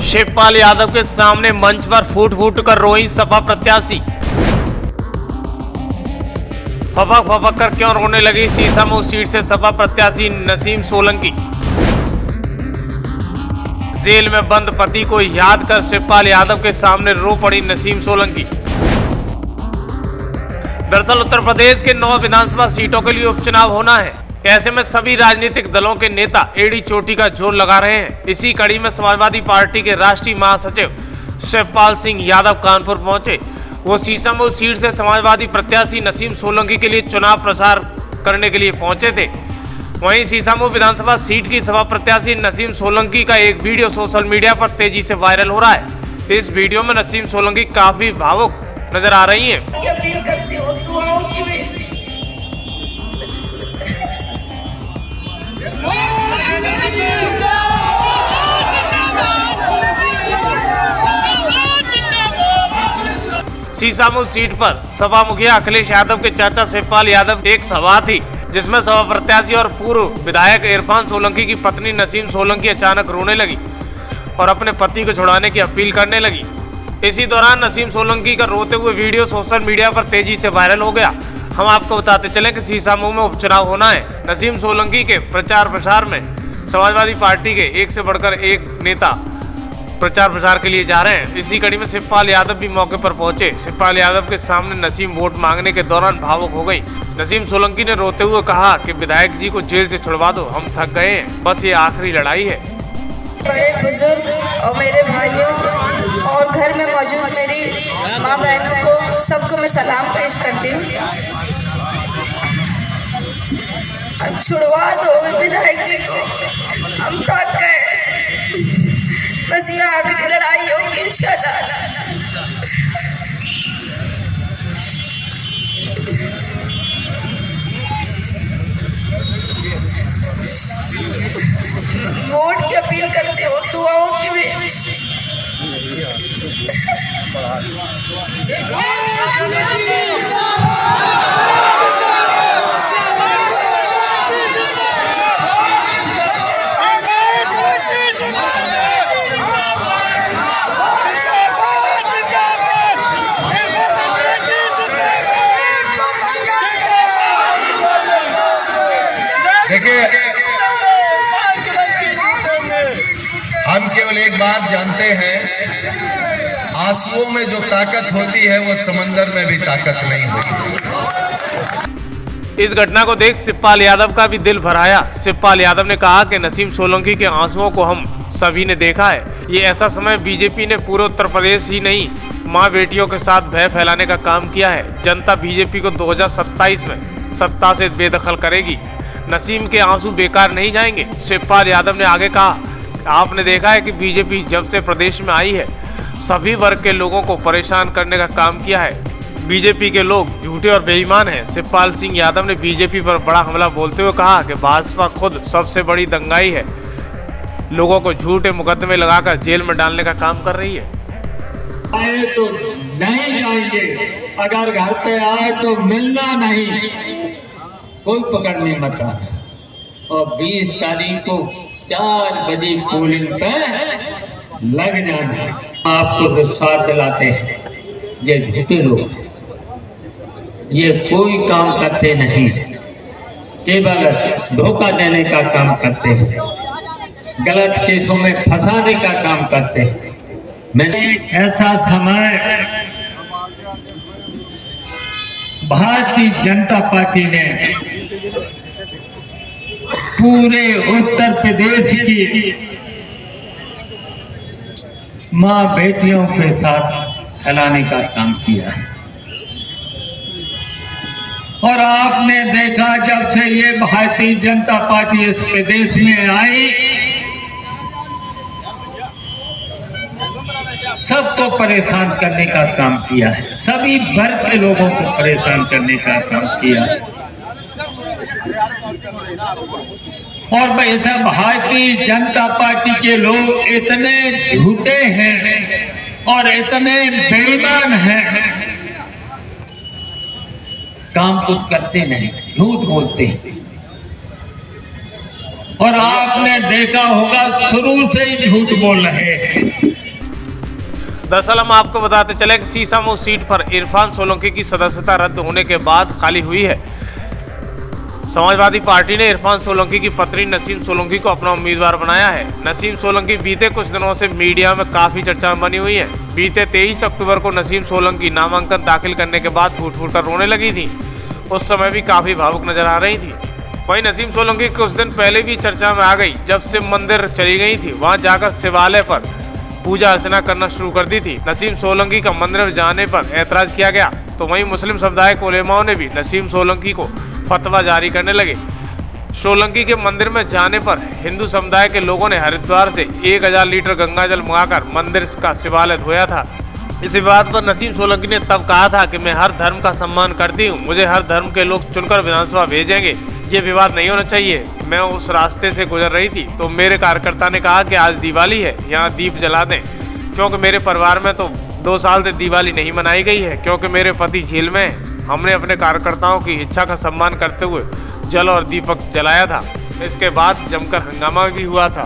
शिवपाल यादव के सामने मंच पर फूट फूट कर रोई सपा प्रत्याशी। फपक फपक कर क्यों रोने लगी सीसामऊ सीट से सपा प्रत्याशी नसीम सोलंकी। जेल में बंद पति को याद कर शिवपाल यादव के सामने रो पड़ी नसीम सोलंकी। दरअसल उत्तर प्रदेश के 9 विधानसभा सीटों के लिए उपचुनाव होना है। ऐसे में सभी राजनीतिक दलों के नेता एड़ी चोटी का जोर लगा रहे हैं। इसी कड़ी में समाजवादी पार्टी के राष्ट्रीय महासचिव शिवपाल सिंह यादव कानपुर पहुंचे। वो सीसामऊ सीट से समाजवादी प्रत्याशी नसीम सोलंकी के लिए चुनाव प्रचार करने के लिए पहुंचे थे। वहीं सीसामऊ विधानसभा सीट की सपा प्रत्याशी नसीम सोलंकी का एक वीडियो सोशल मीडिया पर तेजी से वायरल हो रहा है। इस वीडियो में नसीम सोलंकी काफी भावुक नजर आ रही हैं। सीसामऊ सीट पर सपा मुखिया अखिलेश यादव के चाचा शिवपाल यादव एक सभा थी, जिसमें सपा प्रत्याशी और पूर्व विधायक इरफान सोलंकी की पत्नी नसीम सोलंकी अचानक रोने लगी और अपने पति को छुड़ाने की अपील करने लगी। इसी दौरान नसीम सोलंकी का रोते हुए वीडियो सोशल मीडिया पर तेजी से वायरल हो गया। हम आपको बताते चलें कि सीसामऊ में उपचुनाव होना है। नसीम सोलंकी के प्रचार प्रसार में समाजवादी पार्टी के एक से बढ़कर एक नेता प्रचार प्रसार के लिए जा रहे हैं। इसी कड़ी में शिवपाल यादव भी मौके पर पहुंचे। शिवपाल यादव के सामने नसीम वोट मांगने के दौरान भावुक हो गई। नसीम सोलंकी ने रोते हुए कहा कि विधायक जी को जेल से छुड़वा दो, हम थक गए हैं, बस ये आखिरी लड़ाई है। बड़े बुजुर्ग और मेरे भाइयों और घर में मौजूद मेरी माँ बहनों को सबको मैं सलाम पेश करती हूँ। अब छुड़वा दो विधायक जी को, हम थक गए, बस ये आखिरी लड़ाई होगी इंशाल्लाह। वोट की अपील करते हो, दुआओं की भी। देखिए, हम केवल एक बात जानते हैं, आंसुओं में जो ताकत होती है वो समंदर में भी ताकत नहीं होती। इस घटना को देख शिवपाल यादव का भी दिल भराया। शिवपाल यादव ने कहा कि नसीम सोलंकी के आंसुओं को हम सभी ने देखा है। ये ऐसा समय बीजेपी ने पूरे उत्तर प्रदेश ही नहीं, माँ बेटियों के साथ भय फैलाने का काम किया है। जनता बीजेपी को 2027 में सत्ता से बेदखल करेगी। नसीम के आंसू बेकार नहीं जाएंगे। शिवपाल यादव ने आगे कहा, आपने देखा है कि बीजेपी जब से प्रदेश में आई है सभी वर्ग के लोगों को परेशान करने का काम किया है। बीजेपी के लोग झूठे और बेईमान हैं। शिवपाल सिंह यादव ने बीजेपी पर बड़ा हमला बोलते हुए कहा कि भाजपा खुद सबसे बड़ी दंगाई है, लोगों को झूठे मुकदमे लगाकर जेल में डालने का काम कर रही है। आए तो नहीं जाएंगे, अगर घर पे आए तो मिलना नहीं, कोई पकड़ने मत आना। और 20 तारीख को 4 बजे पोलिंग पे लग जाना। आपको विश्वास दिलाते हैं, ये झूठे लोग ये कोई काम करते नहीं, केवल धोखा देने का काम करते हैं, गलत केसों में फंसाने का काम करते हैं। मैंने ऐसा समय भारतीय जनता पार्टी ने पूरे उत्तर प्रदेश की मां बेटियों के साथ फैलाने का काम किया है। और आपने देखा जब से ये भारतीय जनता पार्टी इस प्रदेश में आई, सबको परेशान करने का काम किया है, सभी वर्ग के लोगों को परेशान करने का काम किया है। और ऐसा भारतीय जनता पार्टी के लोग इतने झूठे हैं और इतने बेईमान हैं, काम कुछ करते नहीं, झूठ बोलते हैं। और आपने देखा होगा शुरू से ही झूठ बोल रहे हैं। दरअसल हम आपको बताते चले कि सीसामऊ सीट पर इरफान सोलंकी की सदस्यता रद्द होने के बाद खाली हुई है। समाजवादी पार्टी ने इरफान सोलंकी की पत्नी नसीम सोलंकी को अपना उम्मीदवार बनाया है। नसीम सोलंकी बीते कुछ दिनों से मीडिया में काफी चर्चा में बनी हुई है। बीते 23 अक्टूबर को नसीम सोलंकी नामांकन दाखिल करने के बाद फूट फूट कर रोने लगी थी। उस समय भी काफी भावुक नजर आ रही थी। वहीं नसीम सोलंकी कुछ दिन पहले भी चर्चा में आ गई जब शिव मंदिर चली गई थी। वहां जाकर शिवालय पर पूजा अर्चना करना शुरू कर दी थी। नसीम सोलंकी का मंदिर में जाने पर ऐतराज किया गया तो वहीं मुस्लिम समुदाय के उलेमाओं ने भी नसीम सोलंकी को फतवा जारी करने लगे। सोलंकी के मंदिर में जाने पर हिंदू समुदाय के लोगों ने हरिद्वार से 1000 लीटर गंगाजल मंगाकर मंदिर का शिवालय धोया था। इसी बात पर नसीम सोलंकी ने तब कहा था कि मैं हर धर्म का सम्मान करती हूँ, मुझे हर धर्म के लोग चुनकर विधानसभा भेजेंगे, ये विवाद नहीं होना चाहिए। मैं उस रास्ते से गुजर रही थी तो मेरे कार्यकर्ता ने कहा कि आज दिवाली है, यहाँ दीप जला दें, क्योंकि मेरे परिवार में तो 2 साल से दिवाली नहीं मनाई गई है क्योंकि मेरे पति जेल में है। हमने अपने कार्यकर्ताओं की इच्छा का सम्मान करते हुए जल और दीपक जलाया था। इसके बाद जमकर हंगामा भी हुआ था।